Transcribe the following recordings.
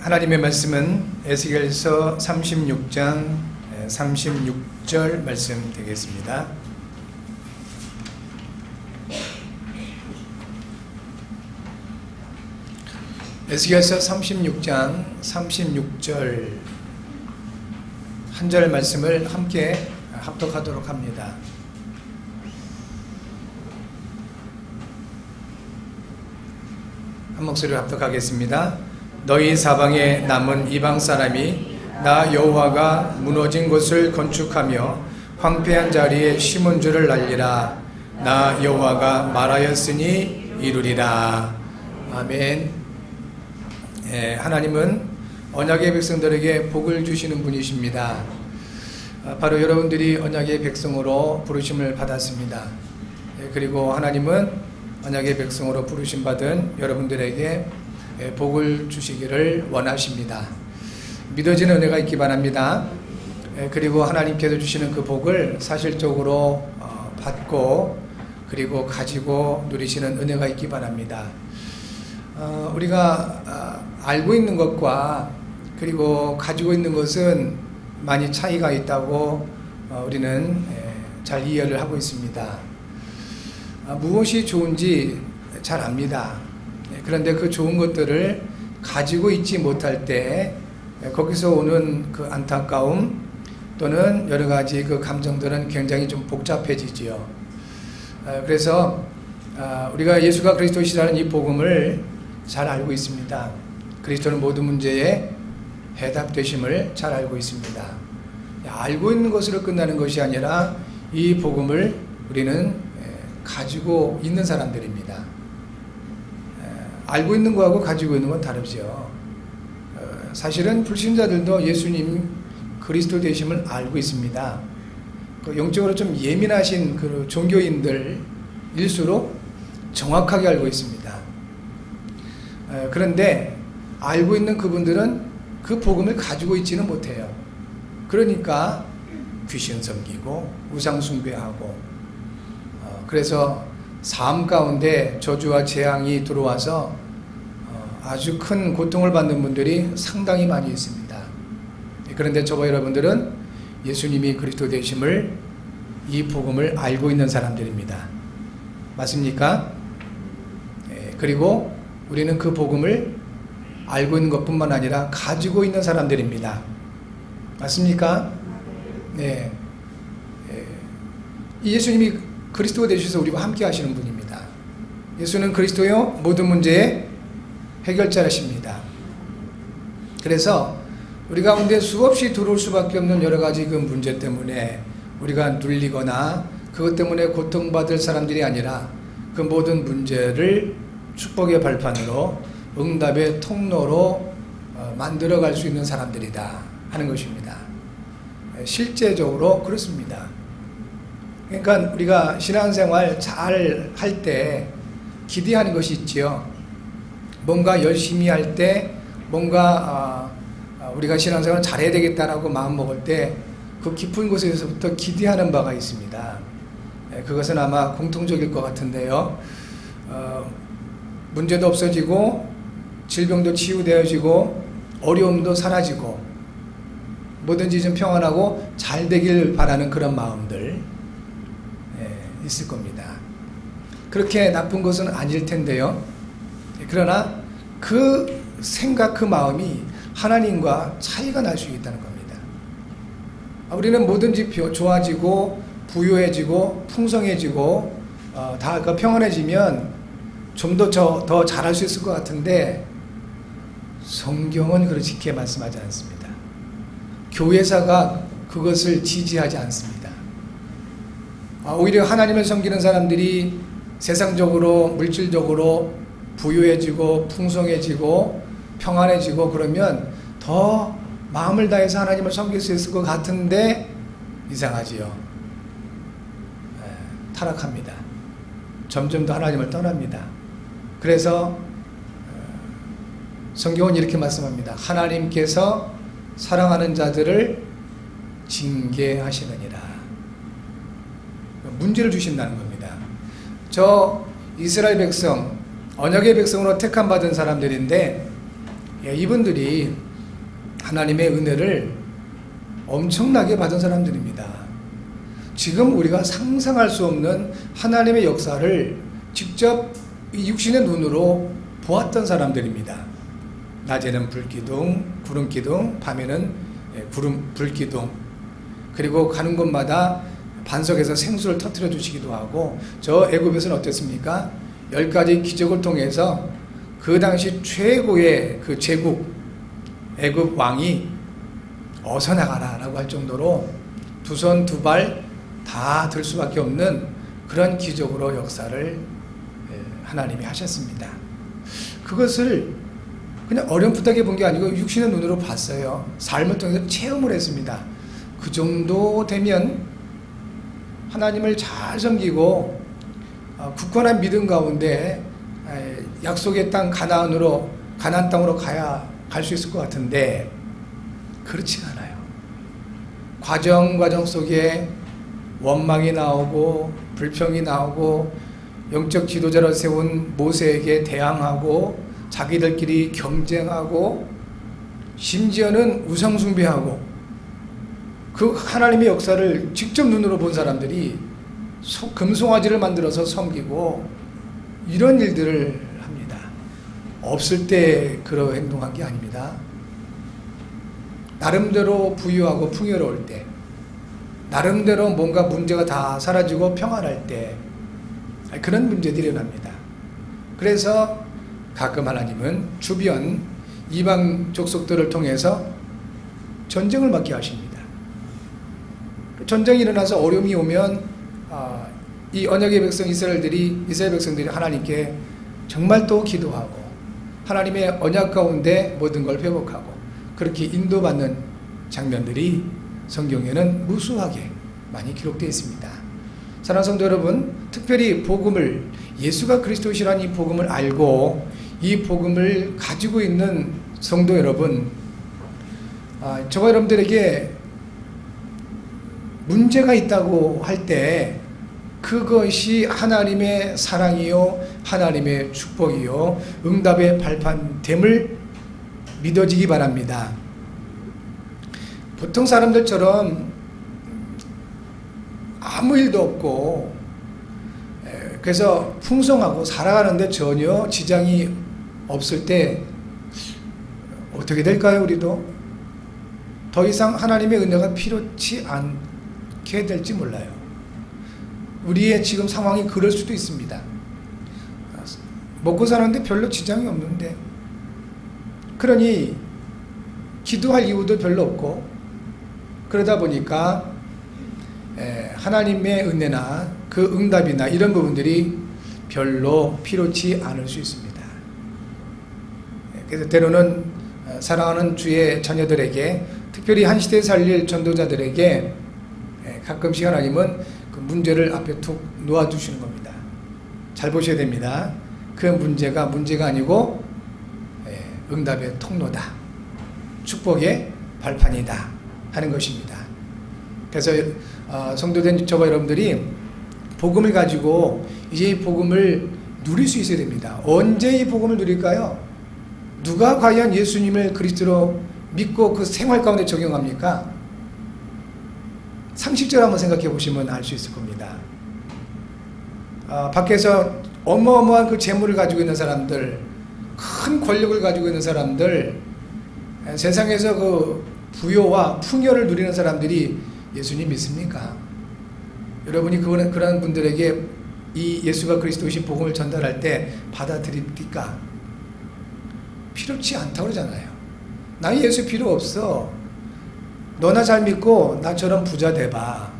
하나님의 말씀은 에스겔서 36장 36절 말씀 되겠습니다. 에스겔서 36장 36절 한 절 말씀을 함께 합독하도록 합니다. 한 목소리로 합독하겠습니다. 너희 사방에 남은 이방 사람이 나 여호와가 무너진 곳을 건축하며 황폐한 자리에 심은 줄을 알리라. 나 여호와가 말하였으니 이루리라. 아멘. 하나님은 언약의 백성들에게 복을 주시는 분이십니다. 바로 여러분들이 언약의 백성으로 부르심을 받았습니다. 그리고 하나님은 언약의 백성으로 부르심 받은 여러분들에게 복을 주시기를 원하십니다. 믿어지는 은혜가 있기 바랍니다. 그리고 하나님께서 주시는 그 복을 사실적으로 받고 그리고 가지고 누리시는 은혜가 있기 바랍니다. 우리가 알고 있는 것과 그리고 가지고 있는 것은 많이 차이가 있다고 우리는 잘 이해를 하고 있습니다. 무엇이 좋은지 잘 압니다. 그런데 그 좋은 것들을 가지고 있지 못할 때 거기서 오는 그 안타까움 또는 여러 가지 그 감정들은 굉장히 좀 복잡해지지요. 그래서 우리가 예수가 그리스도시라는 이 복음을 잘 알고 있습니다. 그리스도는 모든 문제에 해답되심을 잘 알고 있습니다. 알고 있는 것으로 끝나는 것이 아니라 이 복음을 우리는 가지고 있는 사람들입니다. 알고 있는 거하고 가지고 있는 건 다르죠. 사실은 불신자들도 예수님 그리스도 되심을 알고 있습니다. 영적으로 좀 예민하신 그 종교인들일수록 정확하게 알고 있습니다. 그런데 알고 있는 그분들은 그 복음을 가지고 있지는 못해요. 그러니까 귀신 섬기고 우상 숭배하고 그래서 삶 가운데 저주와 재앙이 들어와서 아주 큰 고통을 받는 분들이 상당히 많이 있습니다. 그런데 저와 여러분들은 예수님이 그리스도 되심을 이 복음을 알고 있는 사람들입니다. 맞습니까? 그리고 우리는 그 복음을 알고 있는 것뿐만 아니라 가지고 있는 사람들입니다. 맞습니까? 네. 예수님이 그리스도가 되셔서 우리와 함께 하시는 분입니다. 예수는 그리스도요 모든 문제의 해결자이십니다. 그래서 우리 가운데 수없이 들어올 수밖에 없는 여러 가지 그 문제 때문에 우리가 눌리거나 그것 때문에 고통받을 사람들이 아니라 그 모든 문제를 축복의 발판으로 응답의 통로로 만들어갈 수 있는 사람들이다 하는 것입니다. 실제적으로 그렇습니다. 그러니까 우리가 신앙생활 잘 할 때 기대하는 것이 있지요. 뭔가 열심히 할 때 뭔가 우리가 신앙생활을 잘해야 되겠다라고 마음 먹을 때 그 깊은 곳에서부터 기대하는 바가 있습니다. 그것은 아마 공통적일 것 같은데요. 문제도 없어지고 질병도 치유되어지고 어려움도 사라지고 뭐든지 좀 평안하고 잘 되길 바라는 그런 마음들 있을 겁니다. 그렇게 나쁜 것은 아닐 텐데요. 그러나 그 생각, 그 마음이 하나님과 차이가 날 수 있다는 겁니다. 우리는 뭐든지 좋아지고 부유해지고 풍성해지고 다 평안해지면 좀 더 잘할 수 있을 것 같은데 성경은 그렇게 말씀하지 않습니다. 교회사가 그것을 지지하지 않습니다. 오히려 하나님을 섬기는 사람들이 세상적으로 물질적으로 부유해지고 풍성해지고 평안해지고 그러면 더 마음을 다해서 하나님을 섬길 수 있을 것 같은데 이상하지요. 타락합니다. 점점 더 하나님을 떠납니다. 그래서 성경은 이렇게 말씀합니다. 하나님께서 사랑하는 자들을 징계하시느니라. 문제를 주신다는 겁니다. 저 이스라엘 백성, 언약의 백성으로 택함 받은 사람들인데 이분들이 하나님의 은혜를 엄청나게 받은 사람들입니다. 지금 우리가 상상할 수 없는 하나님의 역사를 직접 육신의 눈으로 보았던 사람들입니다. 낮에는 불기둥, 구름기둥, 밤에는 불기둥. 그리고 가는 곳마다 반석에서 생수를 터뜨려 주시기도 하고, 저 애굽에서는 어땠습니까? 10가지 기적을 통해서 그 당시 최고의 그 제국 애굽 왕이 어서 나가라 라고 할 정도로 두 손 두 발 다 들 수밖에 없는 그런 기적으로 역사를 하나님이 하셨습니다. 그것을 그냥 어렴풋하게 본 게 아니고 육신의 눈으로 봤어요. 삶을 통해서 체험을 했습니다. 그 정도 되면 하나님을 잘 섬기고 굳건한 믿음 가운데 약속의 땅 가나안 땅으로 갈 수 있을 것 같은데 그렇지가 않아요. 과정 속에 원망이 나오고 불평이 나오고 영적 지도자를 세운 모세에게 대항하고 자기들끼리 경쟁하고 심지어는 우상숭배하고 그 하나님의 역사를 직접 눈으로 본 사람들이 금송아지를 만들어서 섬기고 이런 일들을 합니다. 없을 때 그런 행동한 게 아닙니다. 나름대로 부유하고 풍요로울 때, 나름대로 뭔가 문제가 다 사라지고 평안할 때 그런 문제들이 일어납니다. 그래서 가끔 하나님은 주변 이방 족속들을 통해서 전쟁을 맡게 하십니다. 전쟁이 일어나서 어려움이 오면 이 언약의 백성 이스라엘 백성들이 하나님께 정말 또 기도하고 하나님의 언약 가운데 모든 걸 회복하고 그렇게 인도받는 장면들이 성경에는 무수하게 많이 기록되어 있습니다. 사랑하는 성도 여러분, 특별히 복음을, 예수가 그리스도시라는 이 복음을 알고 이 복음을 가지고 있는 성도 여러분, 저와 여러분들에게 문제가 있다고 할 때 그것이 하나님의 사랑이요 하나님의 축복이요 응답의 발판됨을 믿어지기 바랍니다. 보통 사람들처럼 아무 일도 없고 그래서 풍성하고 살아가는데 전혀 지장이 없을 때 어떻게 될까요? 우리도 더 이상 하나님의 은혜가 필요치 않게 될지 몰라요. 우리의 지금 상황이 그럴 수도 있습니다. 먹고 사는데 별로 지장이 없는데, 그러니 기도할 이유도 별로 없고, 그러다 보니까 하나님의 은혜나 그 응답이나 이런 부분들이 별로 필요치 않을 수 있습니다. 그래서 때로는 사랑하는 주의 자녀들에게, 특별히 한 시대에 살릴 전도자들에게 가끔씩 하나님은 그 문제를 앞에 툭 놓아주시는 겁니다. 잘 보셔야 됩니다. 그 문제가 아니고 응답의 통로다, 축복의 발판이다 하는 것입니다. 그래서 성도된 저와 여러분들이 복음을 가지고 이제 이 복음을 누릴 수 있어야 됩니다. 언제 이 복음을 누릴까요? 누가 과연 예수님을 그리스도로 믿고 그 생활 가운데 적용합니까? 상식적으로 한번 생각해 보시면 알 수 있을 겁니다. 밖에서 어마어마한 그 재물을 가지고 있는 사람들, 큰 권력을 가지고 있는 사람들, 세상에서 그 부요와 풍요를 누리는 사람들이 예수님 믿습니까? 여러분이 그런 분들에게 이 예수가 그리스도이신 복음을 전달할 때 받아들입니까? 필요치 않다고 그러잖아요. 나 예수 필요 없어. 너나 잘 믿고 나처럼 부자 돼봐.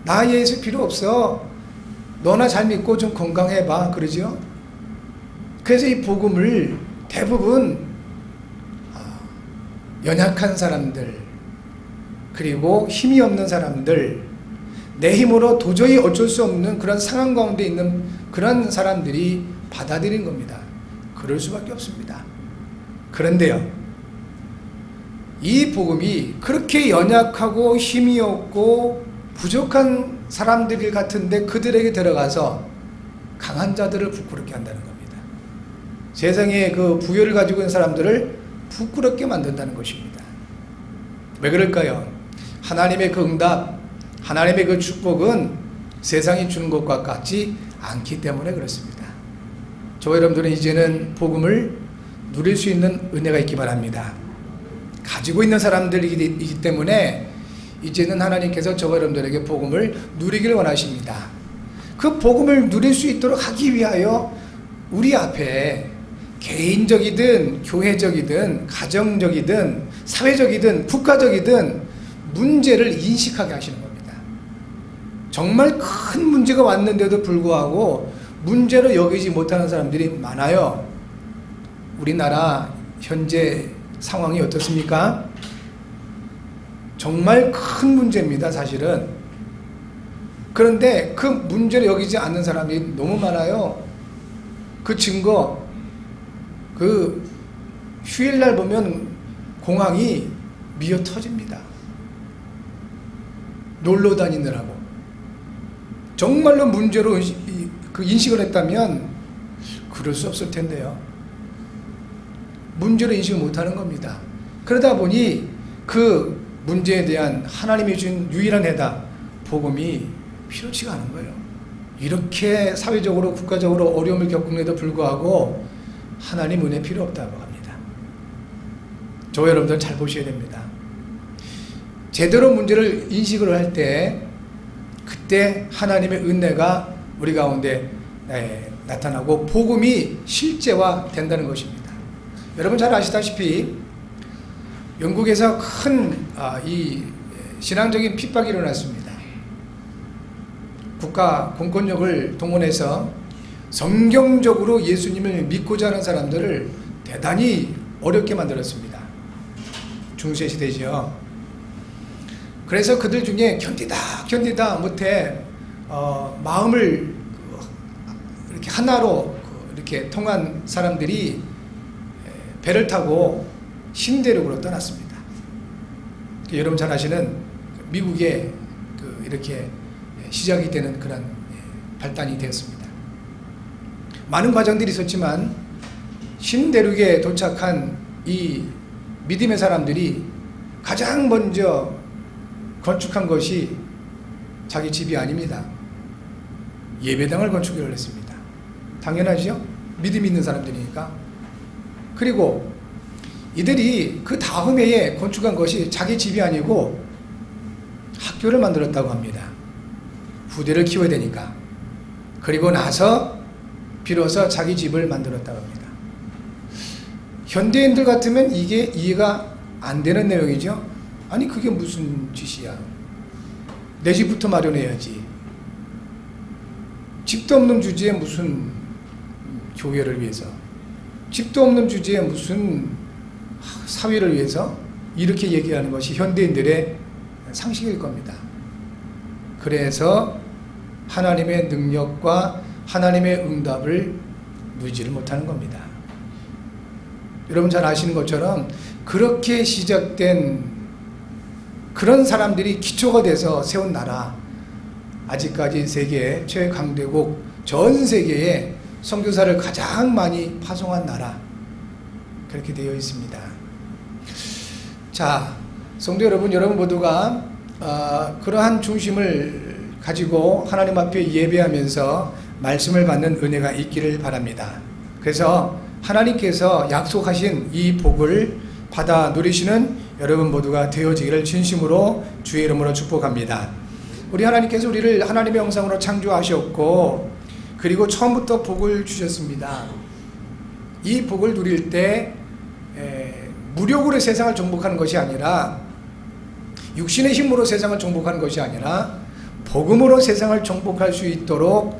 나 예수 필요 없어. 너나 잘 믿고 좀 건강해봐. 그러죠? 그래서 이 복음을 대부분 연약한 사람들, 그리고 힘이 없는 사람들, 내 힘으로 도저히 어쩔 수 없는 그런 상황 가운데 있는 그런 사람들이 받아들인 겁니다. 그럴 수밖에 없습니다. 그런데요, 이 복음이 그렇게 연약하고 힘이 없고 부족한 사람들 같은데 그들에게 들어가서 강한 자들을 부끄럽게 한다는 겁니다. 세상에 그 부여를 가지고 있는 사람들을 부끄럽게 만든다는 것입니다. 왜 그럴까요? 하나님의 그 응답, 하나님의 그 축복은 세상이 주는 것과 같지 않기 때문에 그렇습니다. 저와 여러분들은 이제는 복음을 누릴 수 있는 은혜가 있기 바랍니다. 가지고 있는 사람들이기 때문에 이제는 하나님께서 저와 여러분들에게 복음을 누리길 원하십니다. 그 복음을 누릴 수 있도록 하기 위하여 우리 앞에 개인적이든 교회적이든 가정적이든 사회적이든 국가적이든 문제를 인식하게 하시는 겁니다. 정말 큰 문제가 왔는데도 불구하고 문제로 여기지 못하는 사람들이 많아요. 우리나라 현재 상황이 어떻습니까? 정말 큰 문제입니다, 사실은. 그런데 그 문제를 여기지 않는 사람이 너무 많아요. 그 증거, 그 휴일날 보면 공항이 미어 터집니다. 놀러 다니느라고. 정말로 문제로 그 인식을 했다면 그럴 수 없을 텐데요. 문제로 인식을 못하는 겁니다. 그러다 보니 그 문제에 대한 하나님이 준 유일한 해답, 복음이 필요치가 않은 거예요. 이렇게 사회적으로 국가적으로 어려움을 겪음에도 불구하고 하나님 은혜 필요 없다고 합니다. 저와 여러분들 잘 보셔야 됩니다. 제대로 문제를 인식을 할 때 그때 하나님의 은혜가 우리 가운데 나타나고 복음이 실제화 된다는 것입니다. 여러분 잘 아시다시피 영국에서 큰 이 신앙적인 핍박이 일어났습니다. 국가 공권력을 동원해서 성경적으로 예수님을 믿고자 하는 사람들을 대단히 어렵게 만들었습니다. 중세 시대죠. 그래서 그들 중에 견디다 못해 마음을 이렇게 하나로 이렇게 통한 사람들이 배를 타고 신대륙으로 떠났습니다. 여러분 잘 아시는 미국에 이렇게 시작이 되는 그런 발단이 되었습니다. 많은 과정들이 있었지만 신대륙에 도착한 이 믿음의 사람들이 가장 먼저 건축한 것이 자기 집이 아닙니다. 예배당을 건축을 했습니다. 당연하죠? 믿음 있는 사람들이니까. 그리고 이들이 그 다음 해에 건축한 것이 자기 집이 아니고 학교를 만들었다고 합니다. 후대를 키워야 되니까. 그리고 나서 비로소 자기 집을 만들었다고 합니다. 현대인들 같으면 이게 이해가 안 되는 내용이죠. 아니 그게 무슨 짓이야. 내 집부터 마련해야지. 집도 없는 주제에 무슨 교회를 위해서, 집도 없는 주제에 무슨 사회를 위해서 이렇게 얘기하는 것이 현대인들의 상식일 겁니다. 그래서 하나님의 능력과 하나님의 응답을 누리지를 못하는 겁니다. 여러분 잘 아시는 것처럼 그렇게 시작된 그런 사람들이 기초가 돼서 세운 나라, 아직까지 세계 최강대국, 전 세계에 선교사를 가장 많이 파송한 나라, 그렇게 되어 있습니다. 자, 성도 여러분, 여러분 모두가 그러한 중심을 가지고 하나님 앞에 예배하면서 말씀을 받는 은혜가 있기를 바랍니다. 그래서 하나님께서 약속하신 이 복을 받아 누리시는 여러분 모두가 되어지기를 진심으로 주의 이름으로 축복합니다. 우리 하나님께서 우리를 하나님의 형상으로 창조하셨고 그리고 처음부터 복을 주셨습니다. 이 복을 누릴 때 무력으로 세상을 정복하는 것이 아니라, 육신의 힘으로 세상을 정복하는 것이 아니라 복음으로 세상을 정복할 수 있도록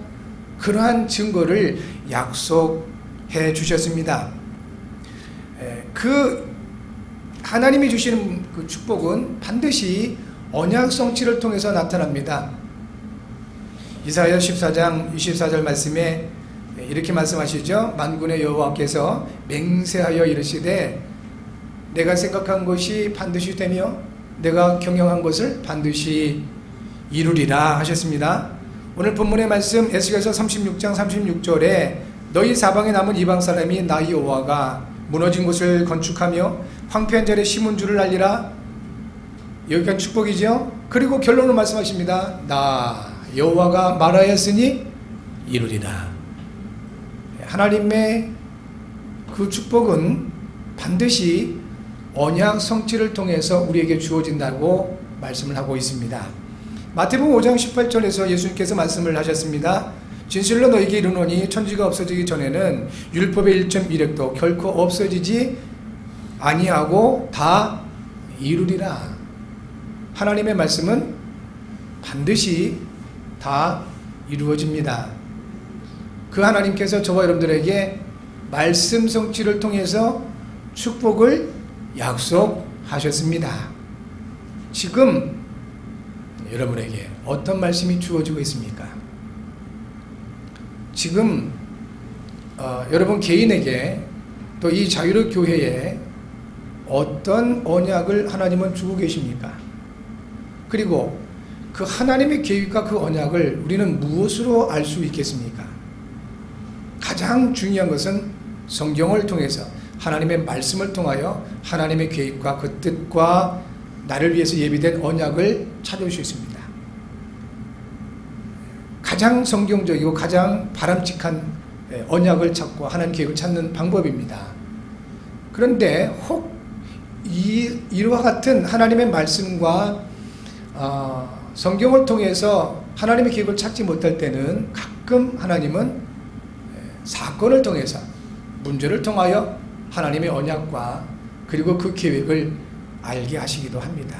그러한 증거를 약속해 주셨습니다. 그 하나님이 주시는 그 축복은 반드시 언약 성취를 통해서 나타납니다. 이사야 14장 24절 말씀에 이렇게 말씀하시죠. 만군의 여호와께서 맹세하여 이르시되 내가 생각한 것이 반드시 되며 내가 경영한 것을 반드시 이루리라 하셨습니다. 오늘 본문의 말씀 에스겔서 36장 36절에 너희 사방에 남은 이방 사람이 나 여호와가 무너진 곳을 건축하며 황폐한 자리에 심은 줄을 알리라. 여기까지 축복이죠. 그리고 결론을 말씀하십니다. 나 여호와가 말하였으니 이루리라. 하나님의 그 축복은 반드시 언약 성취를 통해서 우리에게 주어진다고 말씀을 하고 있습니다. 마태복음 5장 18절에서 예수님께서 말씀을 하셨습니다. 진실로 너에게 이르노니 천지가 없어지기 전에는 율법의 1.1획도 결코 없어지지 아니하고 다 이루리라. 하나님의 말씀은 반드시 다 이루어집니다. 그 하나님께서 저와 여러분들에게 말씀 성취를 통해서 축복을 약속하셨습니다. 지금 여러분에게 어떤 말씀이 주어지고 있습니까? 지금 여러분 개인에게 또 이 자유로 교회에 어떤 언약을 하나님은 주고 계십니까? 그리고 그 하나님의 계획과 그 언약을 우리는 무엇으로 알 수 있겠습니까? 가장 중요한 것은 성경을 통해서 하나님의 말씀을 통하여 하나님의 계획과 그 뜻과 나를 위해서 예비된 언약을 찾을 수 있습니다. 가장 성경적이고 가장 바람직한 언약을 찾고 하나님 계획을 찾는 방법입니다. 그런데 혹 이와 같은 하나님의 말씀과 성경을 통해서 하나님의 계획을 찾지 못할 때는 가끔 하나님은 사건을 통해서 문제를 통하여 하나님의 언약과 그리고 그 계획을 알게 하시기도 합니다.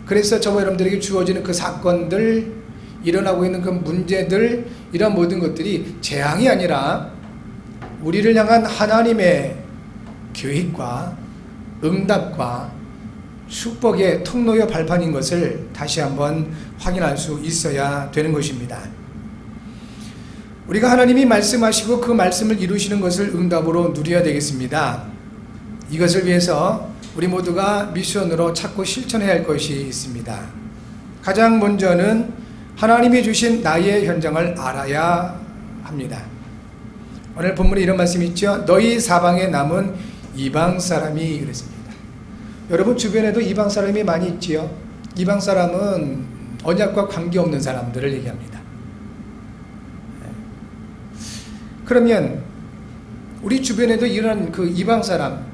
그래서 저와 여러분들에게 주어지는 그 사건들, 일어나고 있는 그 문제들, 이런 모든 것들이 재앙이 아니라 우리를 향한 하나님의 계획과 응답과 축복의 통로여 발판인 것을 다시 한번 확인할 수 있어야 되는 것입니다. 우리가 하나님이 말씀하시고 그 말씀을 이루시는 것을 응답으로 누려야 되겠습니다. 이것을 위해서 우리 모두가 미션으로 찾고 실천해야 할 것이 있습니다. 가장 먼저는 하나님이 주신 나의 현장을 알아야 합니다. 오늘 본문에 이런 말씀이 있죠. 너희 사방에 남은 이방 사람이 그랬습니다. 여러분 주변에도 이방 사람이 많이 있지요. 이방 사람은 언약과 관계없는 사람들을 얘기합니다. 그러면 우리 주변에도 이런 그 이방 사람,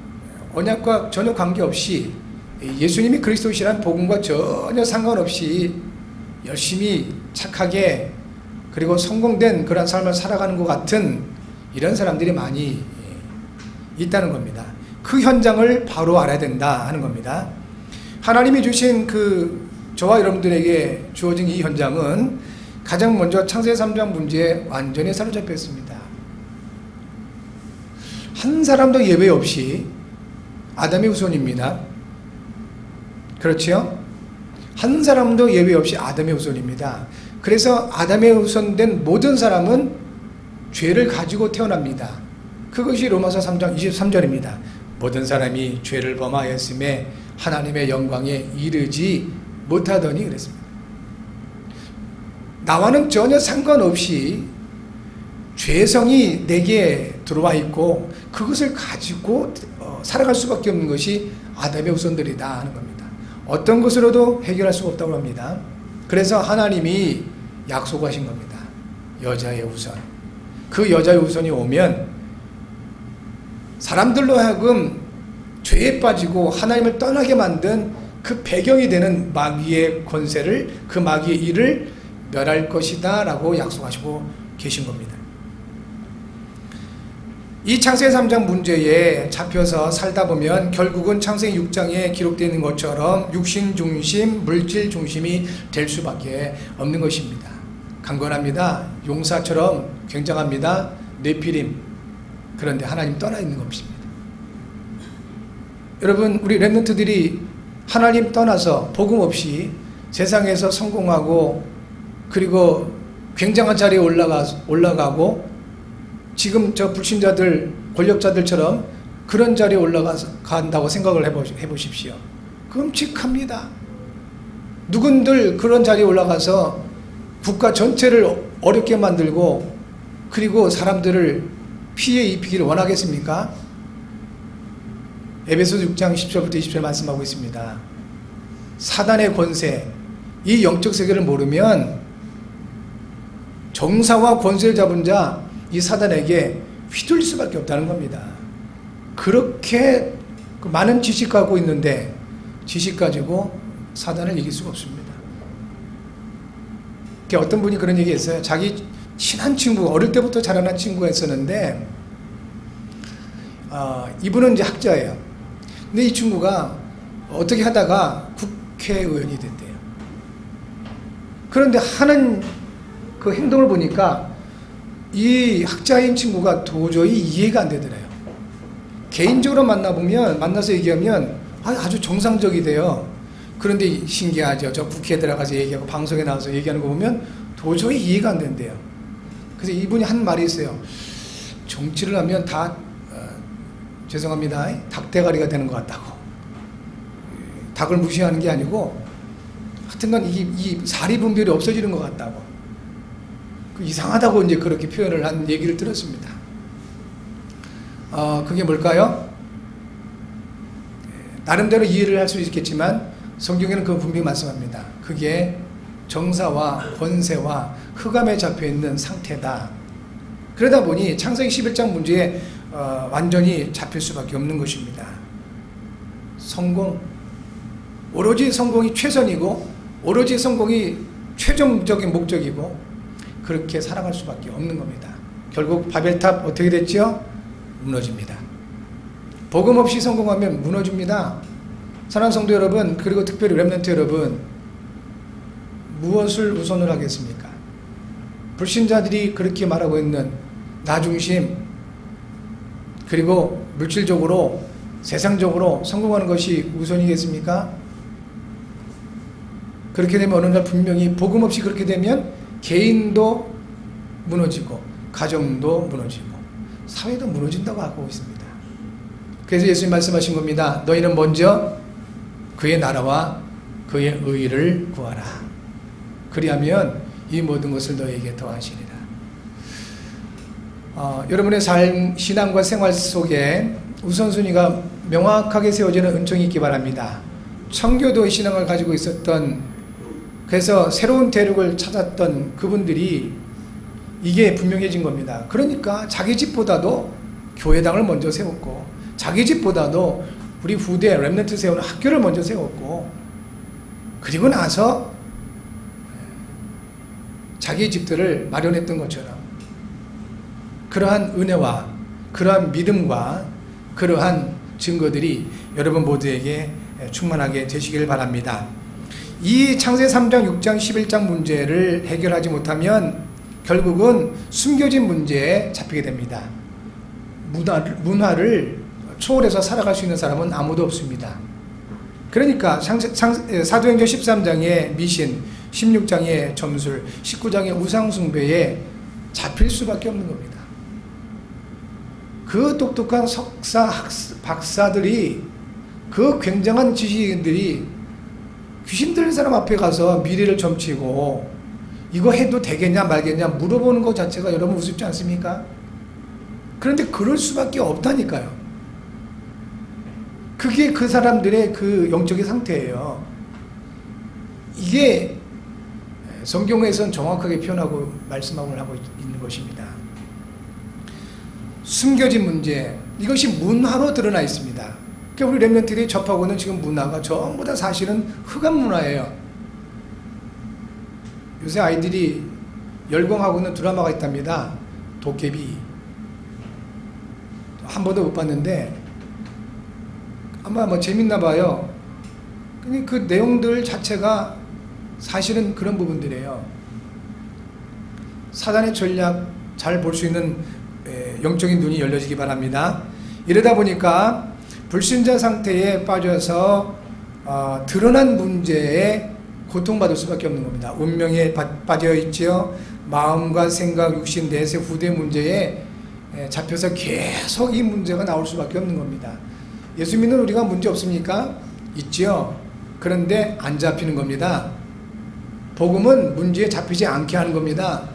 언약과 전혀 관계없이 예수님이 그리스도시라는 복음과 전혀 상관없이 열심히 착하게 그리고 성공된 그런 삶을 살아가는 것 같은 이런 사람들이 많이 있다는 겁니다. 그 현장을 바로 알아야 된다 하는 겁니다. 하나님이 주신 그 저와 여러분들에게 주어진 이 현장은 가장 먼저 창세기 3장 문제에 완전히 사로잡혀 있습니다. 한 사람도 예외 없이 아담의 후손입니다. 그렇죠? 한 사람도 예외 없이 아담의 후손입니다. 그래서 아담의 후손된 모든 사람은 죄를 가지고 태어납니다. 그것이 로마서 3장 23절입니다. 모든 사람이 죄를 범하였음에 하나님의 영광에 이르지 못하더니 그랬습니다. 나와는 전혀 상관없이 죄성이 내게 들어와 있고 그것을 가지고 살아갈 수밖에 없는 것이 아담의 후손들이다 하는 겁니다. 어떤 것으로도 해결할 수가 없다고 합니다. 그래서 하나님이 약속하신 겁니다. 여자의 후손. 그 여자의 후손이 오면 사람들로 하여금 죄에 빠지고 하나님을 떠나게 만든 그 배경이 되는 마귀의 권세를, 그 마귀의 일을 멸할 것이다 라고 약속하시고 계신 겁니다. 이 창세기 3장 문제에 잡혀서 살다 보면 결국은 창세기 6장에 기록되어 있는 것처럼 육신 중심, 물질 중심이 될 수밖에 없는 것입니다. 강건합니다. 용사처럼 굉장합니다. 네피림. 그런데 하나님 떠나 있는 것입니다. 여러분, 우리 렘넌트들이 하나님 떠나서 복음 없이 세상에서 성공하고 그리고 굉장한 자리에 올라가고 지금 저 불신자들, 권력자들처럼 그런 자리에 올라간다고 생각을 해보십시오. 끔찍합니다. 누군들 그런 자리에 올라가서 국가 전체를 어렵게 만들고 그리고 사람들을 피해 입히기를 원하겠습니까? 에베소서 6장 10절부터 20절 말씀하고 있습니다. 사단의 권세, 이 영적 세계를 모르면 정사와 권세를 잡은 자, 이 사단에게 휘둘릴 수밖에 없다는 겁니다. 그렇게 많은 지식 갖고 있는데 지식 가지고 사단을 이길 수가 없습니다. 어떤 분이 그런 얘기 했어요. 자기 친한 친구, 어릴 때부터 자라난 친구가 있었는데 이분은 이제 학자예요. 근데 이 친구가 어떻게 하다가 국회의원이 됐대요. 그런데 하는 그 행동을 보니까 이 학자인 친구가 도저히 이해가 안 되더래요. 개인적으로 만나서 얘기하면 아주 정상적이대요. 그런데 신기하죠. 저 국회에 들어가서 얘기하고 방송에 나와서 얘기하는 거 보면 도저히 이해가 안 된대요. 그래서 이분이 한 말이 있어요. 정치를 하면 다 죄송합니다. 닭대가리가 되는 것 같다고. 닭을 무시하는 게 아니고 하여튼간 이 사리분별이 없어지는 것 같다고. 이상하다고 이제 그렇게 표현을 한 얘기를 들었습니다. 그게 뭘까요? 나름대로 이해를 할 수 있겠지만 성경에는 그 분명히 말씀합니다. 그게 정사와 권세와 흑암에 잡혀있는 상태다. 그러다 보니 창세기 11장 문제에 완전히 잡힐 수밖에 없는 것입니다. 성공, 오로지 성공이 최선이고 오로지 성공이 최종적인 목적이고 그렇게 살아갈 수밖에 없는 겁니다. 결국 바벨탑 어떻게 됐죠? 무너집니다. 복음 없이 성공하면 무너집니다. 사랑하는 성도 여러분, 그리고 특별히 렘넌트 여러분, 무엇을 우선을 하겠습니까? 불신자들이 그렇게 말하고 있는 나중심, 그리고 물질적으로 세상적으로 성공하는 것이 우선이겠습니까? 그렇게 되면 어느 날 분명히 복음 없이 그렇게 되면 개인도 무너지고 가정도 무너지고 사회도 무너진다고 하고 있습니다. 그래서 예수님 말씀하신 겁니다. 너희는 먼저 그의 나라와 그의 의를 구하라. 그리하면 이 모든 것을 너희에게 더하시리라. 여러분의 삶, 신앙과 생활 속에 우선순위가 명확하게 세워지는 은총이 있기 바랍니다. 청교도의 신앙을 가지고 있었던, 그래서 새로운 대륙을 찾았던 그분들이 이게 분명해진 겁니다. 그러니까 자기 집보다도 교회당을 먼저 세웠고, 자기 집보다도 우리 후대 렘넌트 세우는 학교를 먼저 세웠고, 그리고 나서 자기 집들을 마련했던 것처럼 그러한 은혜와 그러한 믿음과 그러한 증거들이 여러분 모두에게 충만하게 되시길 바랍니다. 이 창세 3장, 6장, 11장 문제를 해결하지 못하면 결국은 숨겨진 문제에 잡히게 됩니다. 문화를 초월해서 살아갈 수 있는 사람은 아무도 없습니다. 그러니까 사도행전 13장의 미신, 16장의 점술, 19장의 우상숭배에 잡힐 수밖에 없는 겁니다. 그 똑똑한 석사, 박사들이, 그 굉장한 지식인들이 귀신 들린 사람 앞에 가서 미래를 점치고 이거 해도 되겠냐 말겠냐 물어보는 것 자체가 여러분 우습지 않습니까? 그런데 그럴 수밖에 없다니까요. 그게 그 사람들의 그 영적인 상태예요. 이게 성경에서는 정확하게 표현하고 말씀하고 하고 있는 것입니다. 숨겨진 문제, 이것이 문화로 드러나 있습니다. 그러니까 우리 렘넌트들이 접하고는 지금 문화가 전부 다 사실은 흑암 문화예요. 요새 아이들이 열광하고 있는 드라마가 있답니다. 도깨비. 한 번도 못 봤는데 아마 뭐 재밌나 봐요. 근데 그 내용들 자체가 사실은 그런 부분들이에요. 사단의 전략 잘 볼 수 있는 영적인 눈이 열려지기 바랍니다. 이러다 보니까 불신자 상태에 빠져서 드러난 문제에 고통받을 수밖에 없는 겁니다. 운명에 빠져 있죠. 마음과 생각, 육신, 내세, 후대 문제에 잡혀서 계속 이 문제가 나올 수밖에 없는 겁니다. 예수 믿는 우리가 문제 없습니까? 있죠. 그런데 안 잡히는 겁니다. 복음은 문제에 잡히지 않게 하는 겁니다.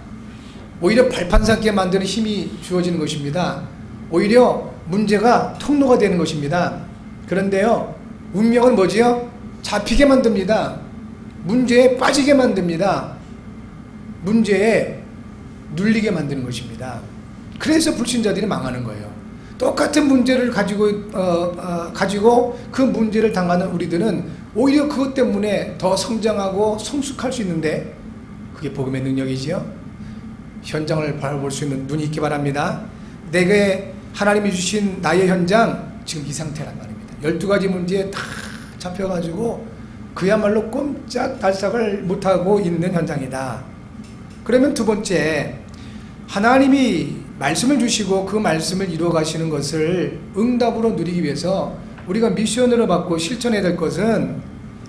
오히려 발판 삼게 만드는 힘이 주어지는 것입니다. 오히려 문제가 통로가 되는 것입니다. 그런데요, 운명은 뭐지요? 잡히게 만듭니다. 문제에 빠지게 만듭니다. 문제에 눌리게 만드는 것입니다. 그래서 불신자들이 망하는 거예요. 똑같은 문제를 가지고 그 문제를 당하는 우리들은 오히려 그것 때문에 더 성장하고 성숙할 수 있는데, 그게 복음의 능력이지요. 현장을 바라볼 수 있는 눈이 있기 바랍니다. 내게 하나님이 주신 나의 현장, 지금 이 상태란 말입니다. 12가지 문제에 다 잡혀가지고 그야말로 꼼짝달싹을 못하고 있는 현장이다. 그러면 두 번째, 하나님이 말씀을 주시고 그 말씀을 이루어 가시는 것을 응답으로 누리기 위해서 우리가 미션으로 받고 실천해야 될 것은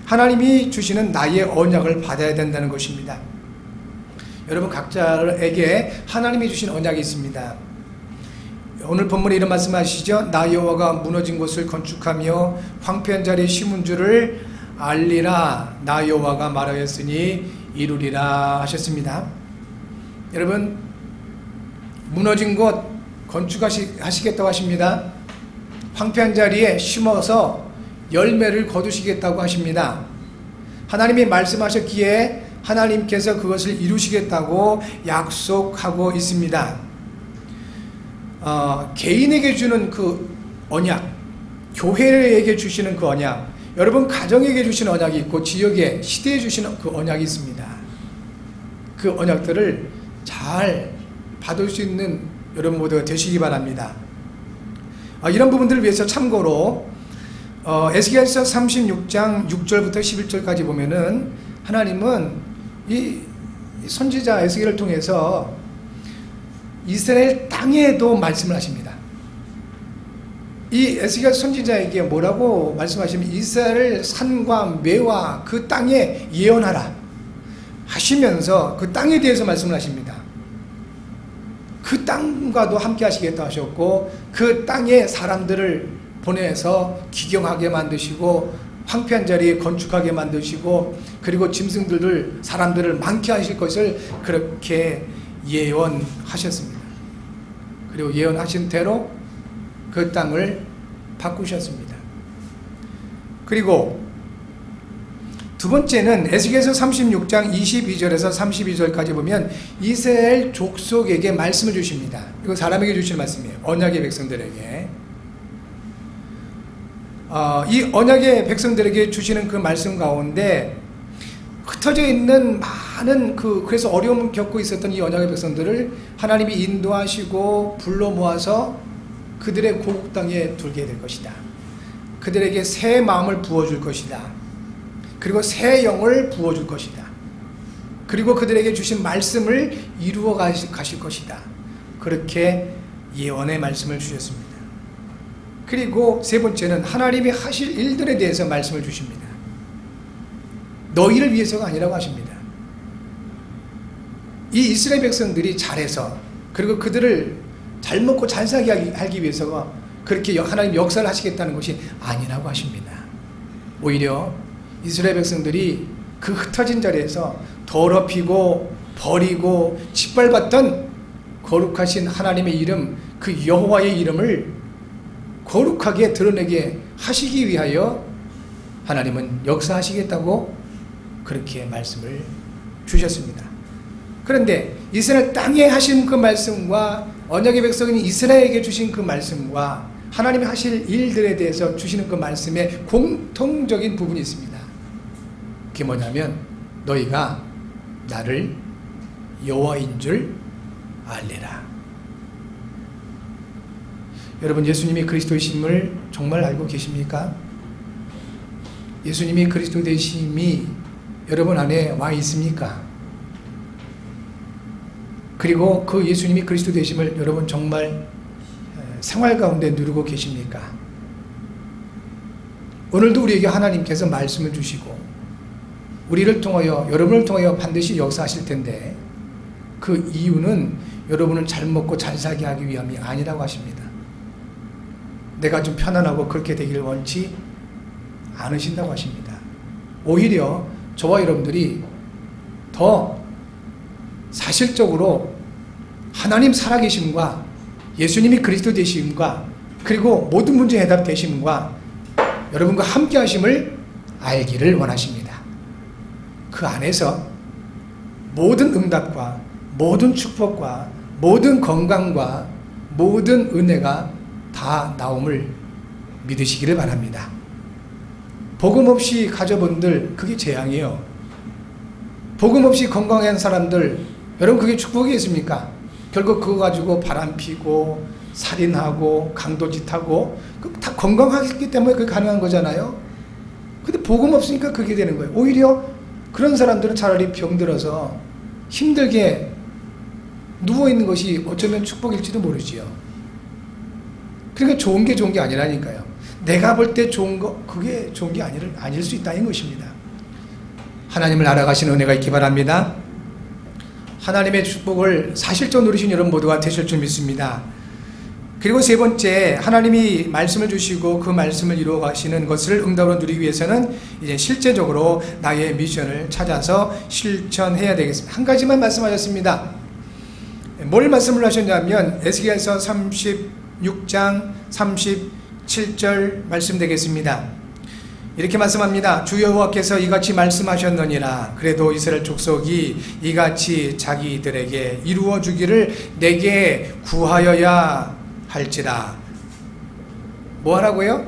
하나님이 주시는 나의 언약을 받아야 된다는 것입니다. 여러분 각자에게 하나님이 주신 언약이 있습니다. 오늘 본문에 이런 말씀하시죠. 나 여호와가 무너진 곳을 건축하며 황폐한 자리에 심은 줄을 알리라. 나 여호와가 말하였으니 이루리라 하셨습니다. 여러분, 무너진 곳 건축하시겠다고 하십니다. 황폐한 자리에 심어서 열매를 거두시겠다고 하십니다. 하나님이 말씀하셨기에 하나님께서 그것을 이루시겠다고 약속하고 있습니다. 개인에게 주는 그 언약, 교회에게 주시는 그 언약, 여러분 가정에게 주시는 언약이 있고 지역에, 시대에 주시는 그 언약이 있습니다. 그 언약들을 잘 받을 수 있는 여러분 모두가 되시기 바랍니다. 이런 부분들을 위해서 참고로 에스겔서 36장 6절부터 11절까지 보면은 하나님은 이 선지자 에스겔을 통해서 이스라엘 땅에도 말씀을 하십니다. 이 에스겔 선지자에게 뭐라고 말씀하시면 이스라엘 산과 매와 그 땅에 예언하라 하시면서 그 땅에 대해서 말씀을 하십니다. 그 땅과도 함께 하시겠다 하셨고 그 땅에 사람들을 보내서 기경하게 만드시고 황폐한 자리에 건축하게 만드시고 그리고 짐승들을 사람들을 많게 하실 것을 그렇게 예언하셨습니다. 그리고 예언하신 대로 그 땅을 바꾸셨습니다. 그리고 두 번째는 에스겔서 36장 22절에서 32절까지 보면 이스라엘 족속에게 말씀을 주십니다. 이거 사람에게 주시는 말씀이에요. 언약의 백성들에게. 이 언약의 백성들에게 주시는 그 말씀 가운데 흩어져 있는 많은 그래서 어려움을 겪고 있었던 이 언약의 백성들을 하나님이 인도하시고 불러 모아서 그들의 고국 땅에 둘게 될 것이다. 그들에게 새 마음을 부어줄 것이다. 그리고 새 영을 부어줄 것이다. 그리고 그들에게 주신 말씀을 이루어 가실 것이다. 그렇게 예언의 말씀을 주셨습니다. 그리고 세 번째는 하나님이 하실 일들에 대해서 말씀을 주십니다. 너희를 위해서가 아니라고 하십니다. 이 이스라엘 백성들이 잘해서 그리고 그들을 잘 먹고 잘 살게 하기 위해서가 그렇게 하나님 역사를 하시겠다는 것이 아니라고 하십니다. 오히려 이스라엘 백성들이 그 흩어진 자리에서 더럽히고 버리고 짓밟았던 거룩하신 하나님의 이름, 그 여호와의 이름을 거룩하게 드러내게 하시기 위하여 하나님은 역사하시겠다고 그렇게 말씀을 주셨습니다. 그런데 이스라엘 땅에 하신 그 말씀과 언약의 백성인 이스라엘에게 주신 그 말씀과 하나님이 하실 일들에 대해서 주시는 그 말씀에 공통적인 부분이 있습니다. 그게 뭐냐면 너희가 나를 여호와인 줄 알리라. 여러분, 예수님이 그리스도이심을 정말 알고 계십니까? 예수님이 그리스도 되심이 여러분 안에 와 있습니까? 그리고 그 예수님이 그리스도 되심을 여러분 정말 생활 가운데 누리고 계십니까? 오늘도 우리에게 하나님께서 말씀을 주시고 우리를 통하여, 여러분을 통하여 반드시 역사하실 텐데 그 이유는 여러분을 잘 먹고 잘 살게 하기 위함이 아니라고 하십니다. 내가 좀 편안하고 그렇게 되기를 원치 않으신다고 하십니다. 오히려 저와 여러분들이 더 사실적으로 하나님 살아계심과 예수님이 그리스도 되심과 그리고 모든 문제 해답 되심과 여러분과 함께 하심을 알기를 원하십니다. 그 안에서 모든 응답과 모든 축복과 모든 건강과 모든 은혜가 다 나옴을 믿으시기를 바랍니다. 복음 없이 가져본들 그게 재앙이에요. 복음 없이 건강한 사람들 여러분 그게 축복이겠습니까? 결국 그거 가지고 바람 피고 살인하고 강도짓하고 다 건강하기 때문에 그게 가능한 거잖아요. 근데 복음 없으니까 그게 되는 거예요. 오히려 그런 사람들은 차라리 병들어서 힘들게 누워있는 것이 어쩌면 축복일지도 모르지요. 그러니까 좋은 게 아니라니까요. 내가 볼 때 좋은 거 그게 좋은 게 아닐 수 있다는 것입니다. 하나님을 알아가시는 은혜가 있기 바랍니다. 하나님의 축복을 사실적으로 누리신 여러분 모두가 되실 줄 믿습니다. 그리고 세 번째, 하나님이 말씀을 주시고 그 말씀을 이루어 가시는 것을 응답으로 누리기 위해서는 이제 실제적으로 나의 미션을 찾아서 실천해야 되겠습니다. 한 가지만 말씀하셨습니다. 뭘 말씀을 하셨냐면 에스겔서 36장 37절 말씀 되겠습니다. 이렇게 말씀합니다. 주 여호와께서 이같이 말씀하셨느니라. 그래도 이스라엘 족속이 이같이 자기들에게 이루어 주기를 내게 구하여야 할지라. 뭐 하라고요?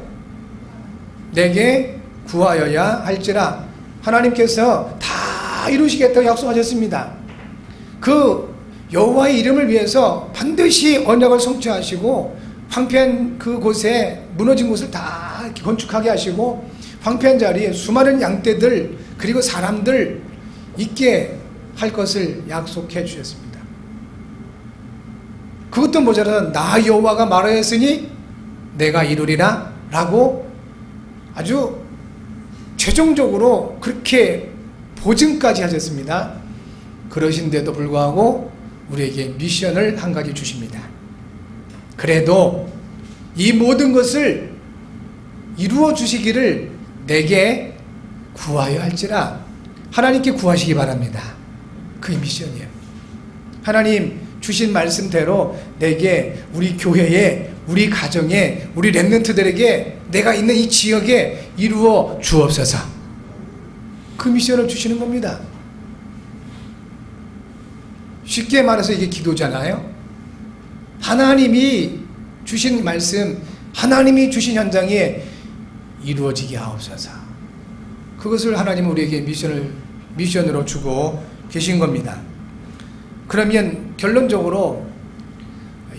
내게 구하여야 할지라. 하나님께서 다 이루시겠다고 약속하셨습니다. 그 여호와의 이름을 위해서 반드시 언약을 성취하시고 황폐한 그 곳에 무너진 곳을 다 건축하게 하시고 황폐한 자리에 수많은 양떼들 그리고 사람들 있게 할 것을 약속해 주셨습니다. 그것도 모자라서 나 여호와가 말하였으니 내가 이루리라 라고 아주 최종적으로 그렇게 보증까지 하셨습니다. 그러신데도 불구하고 우리에게 미션을 한 가지 주십니다. 그래도 이 모든 것을 이루어 주시기를 내게 구하여 할지라. 하나님께 구하시기 바랍니다. 그게 미션이에요. 하나님 주신 말씀대로 내게, 우리 교회에, 우리 가정에, 우리 렘넌트들에게, 내가 있는 이 지역에 이루어 주옵소서. 그 미션을 주시는 겁니다. 쉽게 말해서 이게 기도잖아요. 하나님이 주신 말씀, 하나님이 주신 현장에 이루어지게 하옵소서. 그것을 하나님은 우리에게 미션으로 주고 계신 겁니다. 그러면 결론적으로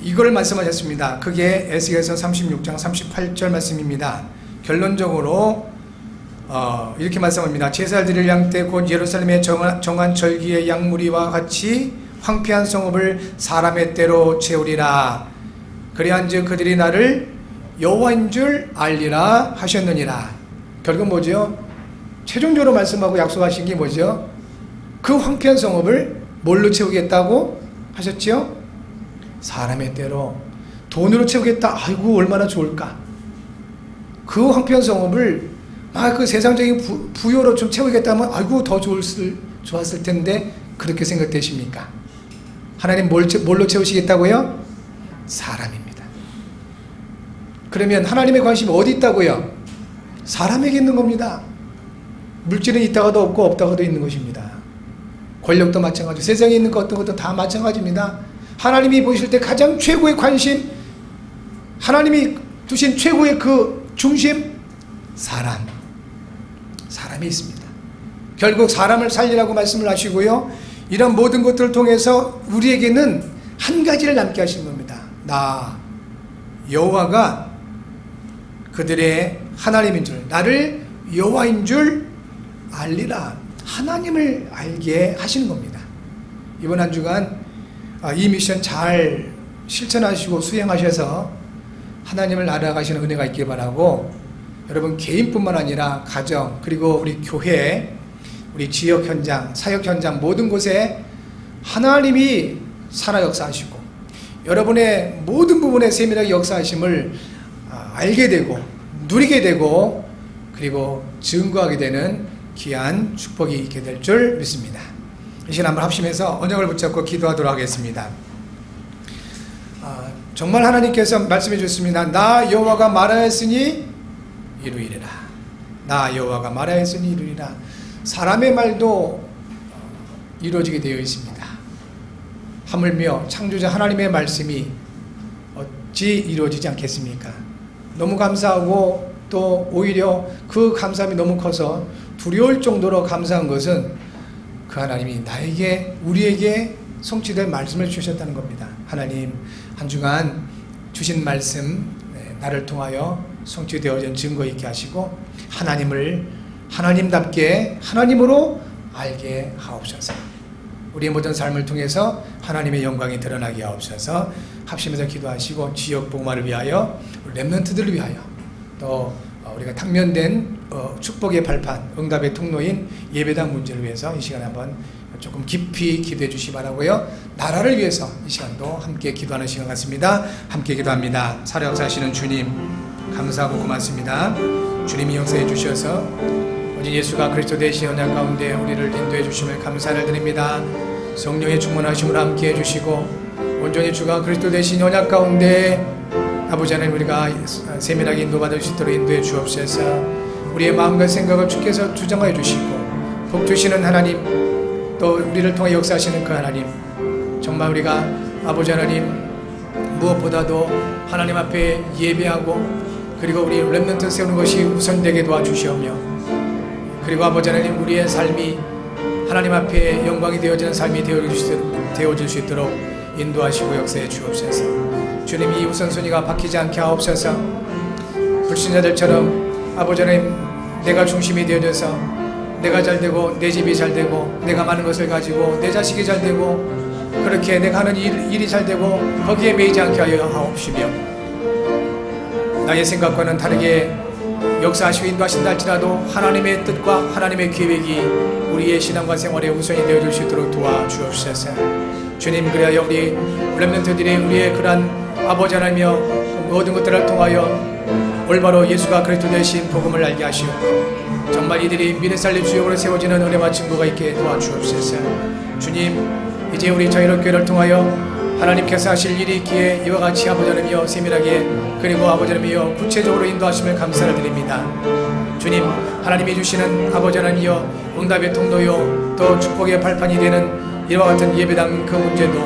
이걸 말씀하셨습니다. 그게 에스겔서 36장 38절 말씀입니다. 결론적으로 이렇게 말씀합니다. 제사를 드릴 양떼 곧 예루살렘의 정한 절기의 양무리와 같이 황폐한 성읍을 사람의 때로 채우리라. 그리한즉 그들이 나를 여호와인 줄 알리라 하셨느니라. 결국 뭐죠? 최종적으로 말씀하고 약속하신 게 뭐죠? 그 황폐한 성읍을 뭘로 채우겠다고 하셨지요? 사람의 때로, 돈으로 채우겠다. 아이고 얼마나 좋을까. 그 황폐한 성읍을 막 그 세상적인 부여로 좀 채우겠다면 아이고 더 좋았을 텐데 그렇게 생각되십니까? 하나님 뭘로 채우시겠다고요? 사람입니다. 그러면 하나님의 관심이 어디 있다고요? 사람에게 있는 겁니다. 물질은 있다가도 없고 없다가도 있는 것입니다. 권력도 마찬가지, 세상에 있는 어떤 것도 다 마찬가지입니다. 하나님이 보실 때 가장 최고의 관심, 하나님이 두신 최고의 그 중심, 사람이 있습니다. 결국 사람을 살리라고 말씀을 하시고요. 이런 모든 것들을 통해서 우리에게는 한 가지를 남게 하신 겁니다. 나 여호와가 그들의 하나님인 줄, 나를 여호와인 줄 알리라. 하나님을 알게 하시는 겁니다. 이번 한 주간 이 미션 잘 실천하시고 수행하셔서 하나님을 알아가시는 은혜가 있길 바라고, 여러분 개인뿐만 아니라 가정, 그리고 우리 교회, 우리 지역 현장, 사역 현장 모든 곳에 하나님이 살아 역사하시고 여러분의 모든 부분에 세밀하게 역사하심을 알게 되고 누리게 되고 그리고 증거하게 되는 귀한 축복이 있게 될 줄 믿습니다. 이 시간 한번 합심해서 언약을 붙잡고 기도하도록 하겠습니다. 정말 하나님께서 말씀해 주셨습니다. 나 여호와가 말하였으니 이루이리라. 나 여호와가 말하였으니 이루리라. 사람의 말도 이루어지게 되어 있습니다. 하물며 창조자 하나님의 말씀이 어찌 이루어지지 않겠습니까? 너무 감사하고 또 오히려 그 감사함이 너무 커서 두려울 정도로 감사한 것은 그 하나님이 나에게, 우리에게 성취될 말씀을 주셨다는 겁니다. 하나님, 한 주간 주신 말씀 나를 통하여 성취되어진 증거 있게 하시고 하나님을 하나님답게 하나님으로 알게 하옵소서. 우리의 모든 삶을 통해서 하나님의 영광이 드러나게 하옵소서. 합심해서 기도하시고 지역 복음화를 위하여, 렘넌트들을 위하여, 또 우리가 당면된 축복의 발판, 응답의 통로인 예배당 문제를 위해서 이 시간에 한번 조금 깊이 기도해 주시기 바라고요. 나라를 위해서 이 시간도 함께 기도하는 시간 같습니다. 함께 기도합니다. 살아역사하시는 주님, 감사하고 고맙습니다. 주님이 역사해 주셔서 오직 예수가 그리스도 되신 언약 가운데 우리를 인도해 주심을 감사를 드립니다. 성령의 충만하심을 함께 해주시고 온전히 주가 그리스도 되신 언약 가운데 아버지 하나님, 우리가 세밀하게 인도받을 수 있도록 인도해 주옵소서. 우리의 마음과 생각을 주께서 주장하여 주시고 복 주시는 하나님, 또 우리를 통해 역사하시는 그 하나님, 정말 우리가 아버지 하나님 무엇보다도 하나님 앞에 예배하고 그리고 우리 렘넌트 세우는 것이 우선되게 도와주시오며, 그리고 아버지 하나님 우리의 삶이 하나님 앞에 영광이 되어지는 삶이 되어질 수 있도록 인도하시고 역사해 주옵소서. 주님, 이 우선순위가 바뀌지 않게 하옵소서. 불신자들처럼 아버지 하나님 내가 중심이 되어져서 내가 잘되고 내 집이 잘되고 내가 많은 것을 가지고 내 자식이 잘되고 그렇게 내가 하는 일이 잘되고 거기에 매이지 않게 하여 하옵시며, 나의 생각과는 다르게 역사하시고 인도하신다 할지라도 하나님의 뜻과 하나님의 계획이 우리의 신앙과 생활에 우선이 되어줄 수 있도록 도와주옵소서. 주님, 그래야 우리 렘넌트들이 우리의 그러한 아버지 하나님이여 모든 것들을 통하여 올바로 예수가 그리스도 되신 복음을 알게 하시옵고 정말 이들이 미래 살릴 주역으로 세워지는 은혜와 증거가 있게 도와주옵소서. 주님, 이제 우리 자유롭교회를 통하여 하나님께서 하실 일이 있기에 이와 같이 아버지 하나님이여 세밀하게 그리고 아버지 하나님이여 구체적으로 인도하심을 감사를 드립니다. 주님, 하나님이 주시는 아버지 하나님이여 응답의 통로요 또 축복의 발판이 되는 이와 같은 예배당 그 문제도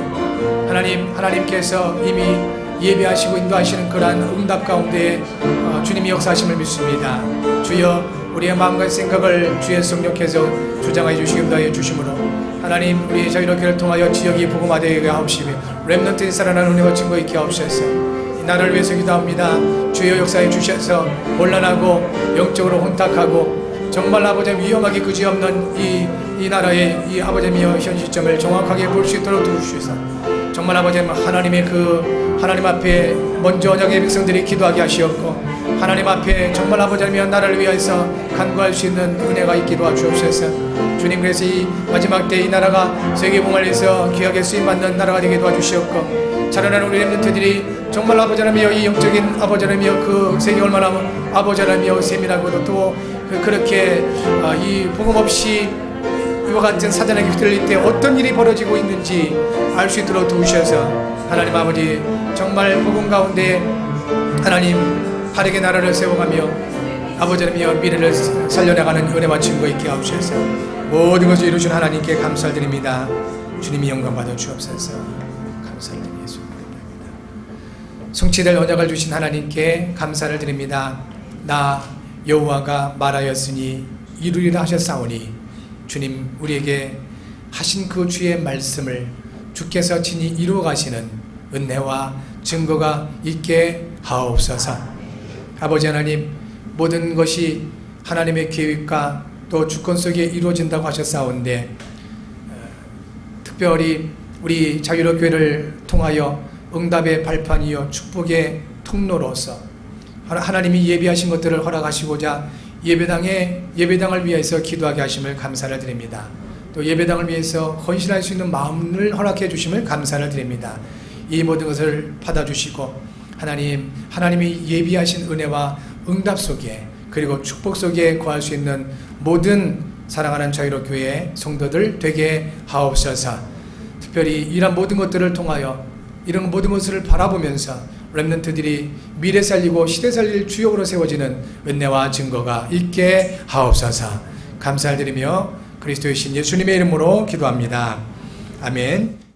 하나님께서 이미 예배하시고 인도하시는 그러한 응답 가운데 주님이 역사하심을 믿습니다. 주여, 우리의 마음과 생각을 주의 성령께서 주장하여 주시기 인도하여 주심으로 하나님, 우리 자유롭교회를 통하여 지역이 복음화되게 하옵시며 렘넌트의 살아나는 은혜와 증거 있게 하옵소서. 이 나라를 위해서 기도합니다. 주여 역사해 주셔서 혼란하고 영적으로 혼탁하고 정말 아버지 위험하게 그지없는 이 나라의 이 아버지며 현 시점을 정확하게 볼 수 있도록 도우시소서. 정말 아버지 하나님의 하나님 앞에 먼저 언약의 백성들이 기도하게 하시옵고 하나님 앞에 정말 아버지 하나님 나라를 위해서 간구할 수 있는 은혜가 있기도 하시옵소서. 주님, 그래서 이 마지막 때 이 나라가 세계봉을 위해서 귀하게 쓰임받는 나라가 되게 도와주시옵고 자라나는 우리 렘넌트들이 정말 아버지 하나님이여 이 영적인 아버지 하나님이여 그 세계 얼마나 아버지 하나님이여 세밀하고도 또 그렇게 이 복음 없이 이와 같은 사단의 길 들릴 때 어떤 일이 벌어지고 있는지 알 수 있도록 도우셔서 하나님 아버지 정말 복음 가운데 하나님 바르게 나라를 세워가며 아버지 하나님이여 미래를 살려나가는 은혜와 증거 있게 하옵소서. 모든 것을 이루신 하나님께 감사를 드립니다. 주님이 영광 받아 주옵소서. 감사를 드리며 예수님입니다. 성취될 언약을 주신 하나님께 감사를 드립니다. 나 여호와가 말하였으니 이루리라 하셨사오니 주님, 우리에게 하신 그 주의 말씀을 주께서 친히 이루어 가시는 은혜와 증거가 있게 하옵소서. 아버지 하나님, 모든 것이 하나님의 계획과 또 주권 속에 이루어진다고 하셨사온데 특별히 우리 자유롭교회를 통하여 응답의 발판이요 축복의 통로로서 하나님이 예비하신 것들을 허락하시고자 예배당을 위해서 기도하게 하심을 감사를 드립니다. 또 예배당을 위해서 헌신할 수 있는 마음을 허락해 주심을 감사를 드립니다. 이 모든 것을 받아주시고 하나님이 예비하신 은혜와 응답 속에 그리고 축복 속에 거할 수 있는 모든 사랑하는 자유롭교회 성도들 되게 하옵소서. 특별히 이런 모든 것들을 통하여 이런 모든 것을 바라보면서 렘넌트들이 미래 살리고 시대 살릴 주역으로 세워지는 은혜와 증거가 있게 하옵소서. 감사를 드리며 그리스도의 신 예수님의 이름으로 기도합니다. 아멘.